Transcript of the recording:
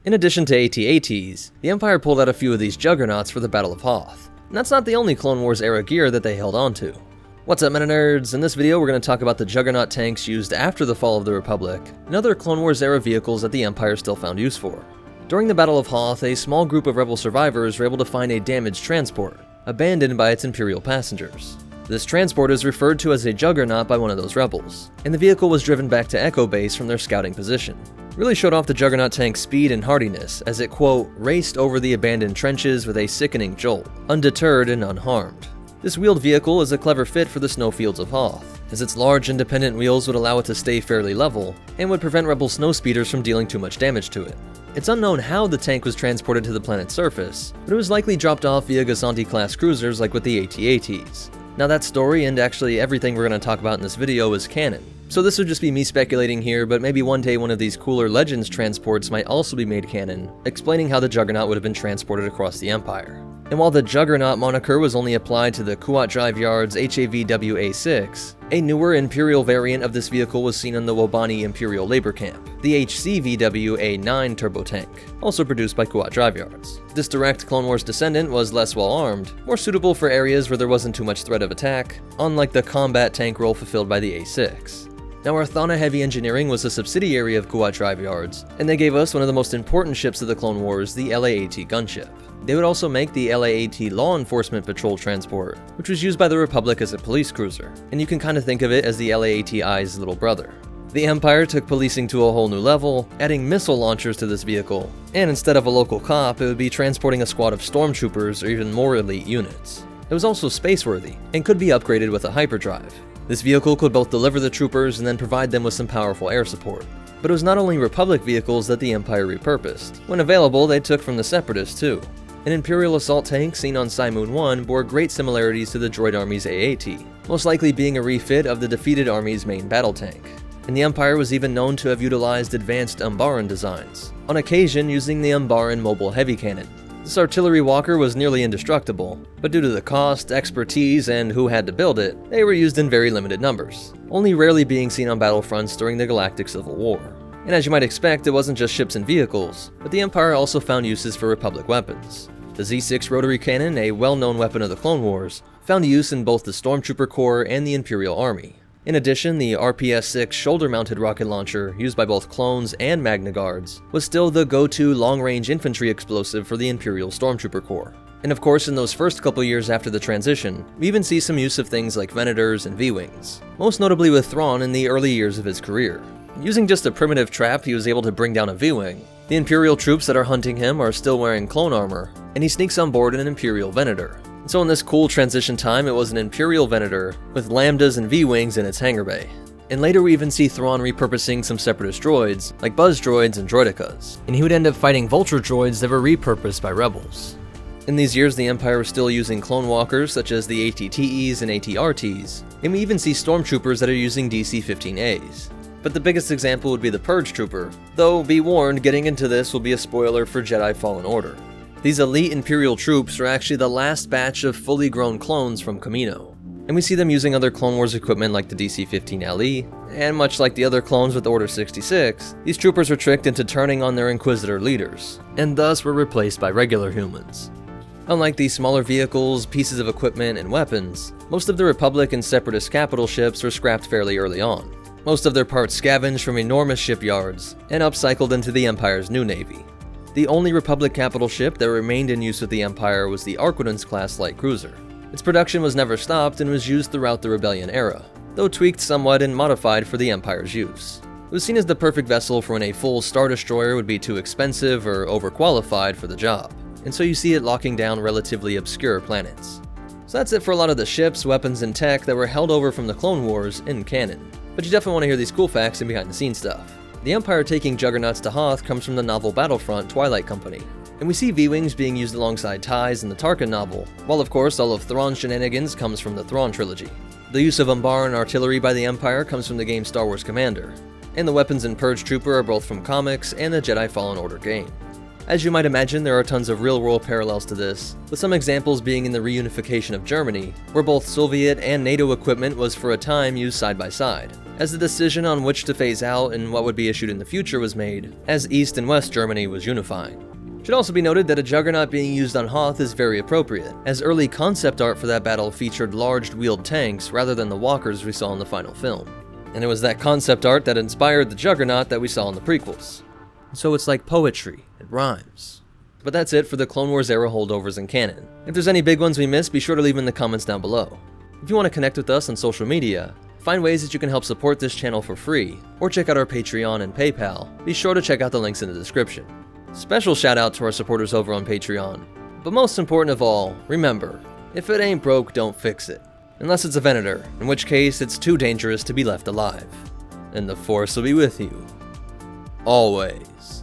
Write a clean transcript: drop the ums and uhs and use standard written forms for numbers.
In addition to AT-ATs, the Empire pulled out a few of these Juggernauts for the Battle of Hoth. And that's not the only Clone Wars era gear that they held onto. What's up, MetaNerdz? In this video, we're going to talk about the Juggernaut tanks used after the fall of the Republic, and other Clone Wars era vehicles that the Empire still found use for. During the Battle of Hoth, a small group of rebel survivors were able to find a damaged transport, abandoned by its Imperial passengers. This transport is referred to as a Juggernaut by one of those rebels, and the vehicle was driven back to Echo Base from their scouting position. It really showed off the Juggernaut tank's speed and hardiness as it, quote, raced over the abandoned trenches with a sickening jolt, undeterred and unharmed. This wheeled vehicle is a clever fit for the snowfields of Hoth, as its large independent wheels would allow it to stay fairly level, and would prevent rebel snowspeeders from dealing too much damage to it. It's unknown how the tank was transported to the planet's surface, but it was likely dropped off via Gazanti-class cruisers like with the AT-ATs. Now that story, and actually everything we're going to talk about in this video, is canon. So this would just be me speculating here, but maybe one day one of these cooler Legends transports might also be made canon, explaining how the Juggernaut would have been transported across the Empire. And while the Juggernaut moniker was only applied to the Kuat Drive Yard's HAVW-A6, a newer Imperial variant of this vehicle was seen in the Wobani Imperial Labor Camp, the HCVW-A9 turbo tank, also produced by Kuat Drive Yards. This direct Clone Wars descendant was less well armed, more suitable for areas where there wasn't too much threat of attack, unlike the combat tank role fulfilled by the A6. Now, Arthana Heavy Engineering was a subsidiary of Kuat Drive Yards, and they gave us one of the most important ships of the Clone Wars, the LAAT gunship. They would also make the LAAT Law Enforcement Patrol Transport, which was used by the Republic as a police cruiser, and you can kind of think of it as the LAAT-I's little brother. The Empire took policing to a whole new level, adding missile launchers to this vehicle, and instead of a local cop, it would be transporting a squad of stormtroopers or even more elite units. It was also spaceworthy, and could be upgraded with a hyperdrive. This vehicle could both deliver the troopers and then provide them with some powerful air support. But it was not only Republic vehicles that the Empire repurposed. When available, they took from the Separatists too. An Imperial assault tank seen on Simoon 1 bore great similarities to the Droid Army's AAT, most likely being a refit of the defeated Army's main battle tank. And the Empire was even known to have utilized advanced Umbaran designs, on occasion using the Umbaran mobile heavy cannon. This artillery walker was nearly indestructible, but due to the cost, expertise, and who had to build it, they were used in very limited numbers, only rarely being seen on battlefronts during the Galactic Civil War. And as you might expect, it wasn't just ships and vehicles, but the Empire also found uses for Republic weapons. The Z6 rotary cannon, a well-known weapon of the Clone Wars, found use in both the Stormtrooper Corps and the Imperial Army. In addition, the RPS-6 shoulder-mounted rocket launcher, used by both clones and Magna Guards, was still the go-to long-range infantry explosive for the Imperial Stormtrooper Corps. And of course, in those first couple years after the transition, we even see some use of things like Venators and V-Wings, most notably with Thrawn in the early years of his career. Using just a primitive trap, he was able to bring down a V-Wing. The Imperial troops that are hunting him are still wearing clone armor, and he sneaks on board in an Imperial Venator. So in this cool transition time, it was an Imperial Venator with Lambdas and V-Wings in its hangar bay. And later we even see Thrawn repurposing some Separatist droids, like Buzz droids and Droidicas, and he would end up fighting Vulture droids that were repurposed by rebels. In these years, the Empire was still using clone walkers such as the AT-TEs and AT-RTs, and we even see stormtroopers that are using DC-15As. But the biggest example would be the Purge Trooper, though be warned, getting into this will be a spoiler for Jedi Fallen Order. These elite Imperial troops are actually the last batch of fully grown clones from Kamino, and we see them using other Clone Wars equipment like the DC-15LE, and much like the other clones with Order 66, these troopers were tricked into turning on their Inquisitor leaders, and thus were replaced by regular humans. Unlike these smaller vehicles, pieces of equipment, and weapons, most of the Republic and Separatist capital ships were scrapped fairly early on. Most of their parts scavenged from enormous shipyards and upcycled into the Empire's new navy. The only Republic capital ship that remained in use with the Empire was the Arquitens class light cruiser. Its production was never stopped and was used throughout the Rebellion era, though tweaked somewhat and modified for the Empire's use. It was seen as the perfect vessel for when a full Star Destroyer would be too expensive or overqualified for the job, and so you see it locking down relatively obscure planets. So that's it for a lot of the ships, weapons, and tech that were held over from the Clone Wars in canon. But you definitely want to hear these cool facts and behind-the-scenes stuff. The Empire taking Juggernauts to Hoth comes from the novel Battlefront Twilight Company, and we see V-Wings being used alongside TIEs in the Tarkin novel, while of course all of Thrawn's shenanigans comes from the Thrawn trilogy. The use of Umbaran artillery by the Empire comes from the game Star Wars Commander, and the weapons in Purge Trooper are both from comics and the Jedi Fallen Order game. As you might imagine, there are tons of real-world parallels to this, with some examples being in the reunification of Germany, where both Soviet and NATO equipment was for a time used side by side, as the decision on which to phase out and what would be issued in the future was made, as East and West Germany was unifying. Should also be noted that a Juggernaut being used on Hoth is very appropriate, as early concept art for that battle featured large wheeled tanks rather than the walkers we saw in the final film. And it was that concept art that inspired the Juggernaut that we saw in the prequels. So it's like poetry, it rhymes. But that's it for the Clone Wars era holdovers in canon. If there's any big ones we missed, be sure to leave them in the comments down below. If you want to connect with us on social media, find ways that you can help support this channel for free, or check out our Patreon and PayPal, be sure to check out the links in the description. Special shout out to our supporters over on Patreon. But most important of all, remember, if it ain't broke, don't fix it. Unless it's a Venator, in which case it's too dangerous to be left alive. And the Force will be with you. Always.